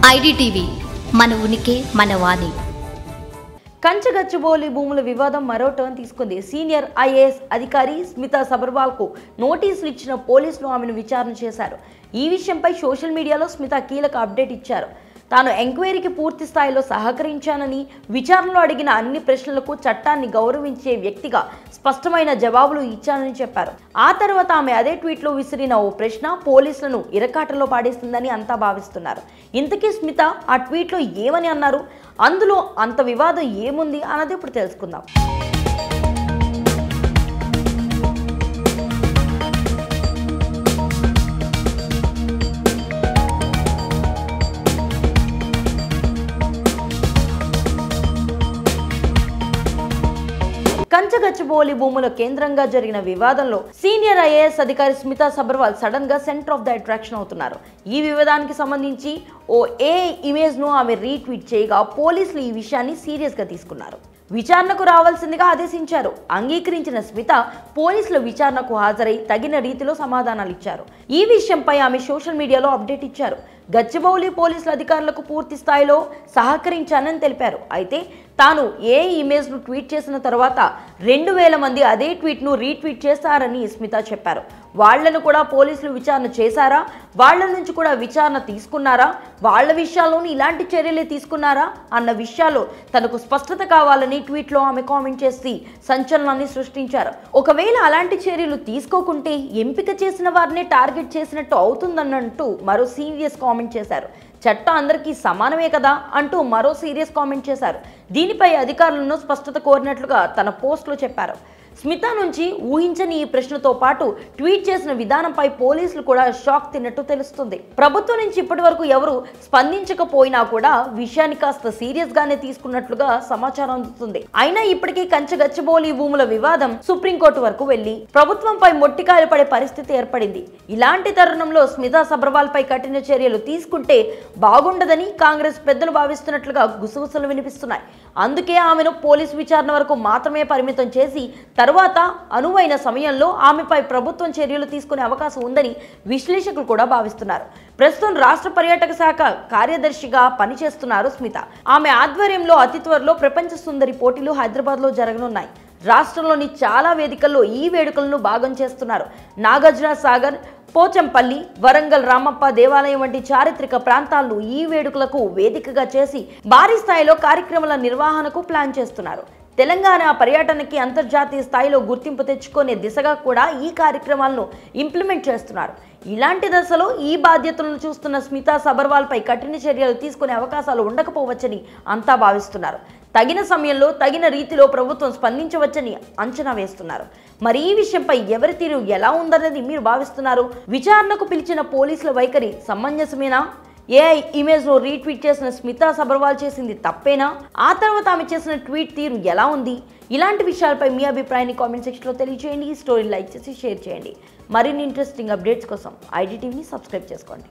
IDTV మన ఉనికి మన వాణి. కంచగచ్చిబౌలి భూముల వివాదం మరో టర్న్ తీసుకుంది. సీనియర్ ఐఏఎస్ అధికారి స్మితా సబర్వాల్కు నోటీసులు ఇచ్చిన పోలీసులు ఆమెను విచారణ చేశారు. ఈ విషయంపై సోషల్ మీడియాలో స్మిత కీలక అప్డేట్ ఇచ్చారు. తాను ఎంక్వైరీకి పూర్తి స్థాయిలో సహకరించానని, విచారణలో అడిగిన అన్ని ప్రశ్నలకు చట్టాన్ని గౌరవించే వ్యక్తిగా స్పష్టమైన జవాబులు ఇచ్చానని చెప్పారు. ఆ తర్వాత ఆమె అదే ట్వీట్లో విసిరిన ఓ ప్రశ్న పోలీసులను ఇరకాటంలో పాడేస్తుందని అంతా భావిస్తున్నారు. ఇంతకీ స్మిత ఆ ట్వీట్లో ఏమని అన్నారు, అందులో అంత వివాదం ఏముంది అన్నది ఇప్పుడు తెలుసుకుందాం. కంచగచ్చిబౌలి భూముల కేంద్రంగా జరిగిన వివాదంలో సీనియర్ ఐఏఎస్ అధికారి స్మితా సబర్వాల్ సడన్ గా సెంటర్ ఆఫ్ ద అట్రాక్షన్ అవుతున్నారు. ఈ వివాదానికి సంబంధించి ఓ ఇమేజ్ ను ఆమె రీట్వీట్ చేయగా పోలీసులు ఈ విషయాన్ని సీరియస్ గా తీసుకున్నారు. విచారణకు రావాల్సిందిగా ఆదేశించారు. అంగీకరించిన స్మిత పోలీసుల విచారణకు హాజరై తగిన రీతిలో సమాధానాలు ఇచ్చారు. ఈ విషయంపై ఆమె సోషల్ మీడియాలో అప్డేట్ ఇచ్చారు. గచ్చిబౌలి పోలీసుల అధికారులకు పూర్తి స్థాయిలో సహకరించానని తెలిపారు. అయితే తాను ఇమేజ్ను ట్వీట్ చేసిన తర్వాత 2000 మంది అదే ట్వీట్ను రీట్వీట్ చేశారని స్మిత చెప్పారు. వాళ్లను కూడా పోలీసులు విచారణ చేశారా, వాళ్ల నుంచి కూడా విచారణ తీసుకున్నారా, వాళ్ల విషయాల్లోనూ ఇలాంటి చర్యలే తీసుకున్నారా అన్న విషయాల్లో తనకు స్పష్టత కావాలని ట్వీట్లో ఆమె కామెంట్ చేసి సంచలనాన్ని సృష్టించారు. ఒకవేళ అలాంటి చర్యలు తీసుకోకుంటే ఎంపిక చేసిన వారినే టార్గెట్ చేసినట్టు అవుతుందన్నట్టు మరో సీరియస్ కామెంట్ చేశారు. చట్టం అందరికీ సమానమే కదా అంటూ మరో సీరియస్ కామెంట్ చేశారు. దీనిపై అధికారులను స్పష్టత కోరినట్లుగా తన పోస్ట్లో చెప్పారు. స్మిత నుంచి ఊహించని ఈ ప్రశ్నతో పాటు ట్వీట్ చేసిన విధానంపై పోలీసులు కూడా షాక్ తిన్నట్టు తెలుస్తుంది. ప్రభుత్వం నుంచి ఇప్పటి వరకు ఎవరు స్పందించకపోయినా కూడా విషయాన్ని కాస్త సీరియస్ గానే తీసుకున్నట్లుగా సమాచారం అందుతుంది. అయినా ఇప్పటికీ కంచగచ్చిబౌలి భూముల వివాదం సుప్రీంకోర్టు వరకు వెళ్లి ప్రభుత్వంపై మొట్టికాయలు పడే పరిస్థితి ఏర్పడింది. ఇలాంటి తరుణంలో స్మితా సబర్వాల్ పై కఠిన చర్యలు తీసుకుంటే బాగుండదని కాంగ్రెస్ పెద్దలు భావిస్తున్నట్లుగా గుసగుసలు వినిపిస్తున్నాయి. అందుకే ఆమెను పోలీసు విచారణ వరకు మాత్రమే పరిమితం చేసి తర్వాత అనువైన సమయంలో ఆమెపై ప్రభుత్వం చర్యలు తీసుకునే అవకాశం ఉందని విశ్లేషకులు కూడా భావిస్తున్నారు. ప్రస్తుతం రాష్ట్ర పర్యాటక శాఖ కార్యదర్శిగా పనిచేస్తున్నారు స్మిత. ఆమె ఆధ్వర్యంలో అతి త్వరలో ప్రపంచ సుందరి పోటీలు హైదరాబాద్లో జరగనున్నాయి. రాష్ట్రంలోని చాలా వేదికల్లో ఈ వేడుకలను భాగం చేస్తున్నారు. నాగార్జున సాగర్, పోచంపల్లి, వరంగల్ రామప్ప దేవాలయం వంటి చారిత్రక ప్రాంతాలను ఈ వేడుకలకు వేదికగా చేసి భారీ స్థాయిలో కార్యక్రమాల నిర్వహణకు ప్లాన్ చేస్తున్నారు. తెలంగాణ పర్యటనకి అంతర్జాతీయ స్థాయిలో గుర్తింపు తెచ్చుకునే దిశగా కూడా ఈ కార్యక్రమాలను ఇంప్లిమెంట్ చేస్తున్నారు. ఇలాంటి దశలో ఈ బాధ్యతలను చూస్తున్న స్మితా సబర్వాల్ పై కఠిన చర్యలు తీసుకునే అవకాశాలు ఉండకపోవచ్చని అంతా భావిస్తున్నారు. తగిన సమయంలో తగిన రీతిలో ప్రభుత్వం స్పందించవచ్చని అంచనా వేస్తున్నారు. మరి ఈ విషయంపై ఎవరి తీరు ఎలా ఉందనేది మీరు భావిస్తున్నారు? విచారణకు పిలిచిన పోలీసుల వైఖరి సమంజసమేనా? ఇమేజ్ లో రీట్వీట్ చేసిన స్మితా సబర్వాల్ చేసింది తప్పేనా? ఆ తర్వాత ఆమె చేసిన ట్వీట్ తీరు ఎలా ఉంది? ఇలాంటి విషయాలపై మీ అభిప్రాయాన్ని కామెంట్ సెక్షన్ లో తెలియజేయండి. ఈ స్టోరీ లైక్ చేసి షేర్ చేయండి. మరిన్ని ఇంట్రెస్టింగ్ అప్డేట్స్ కోసం ఐడిటీవీని సబ్స్క్రైబ్ చేసుకోండి.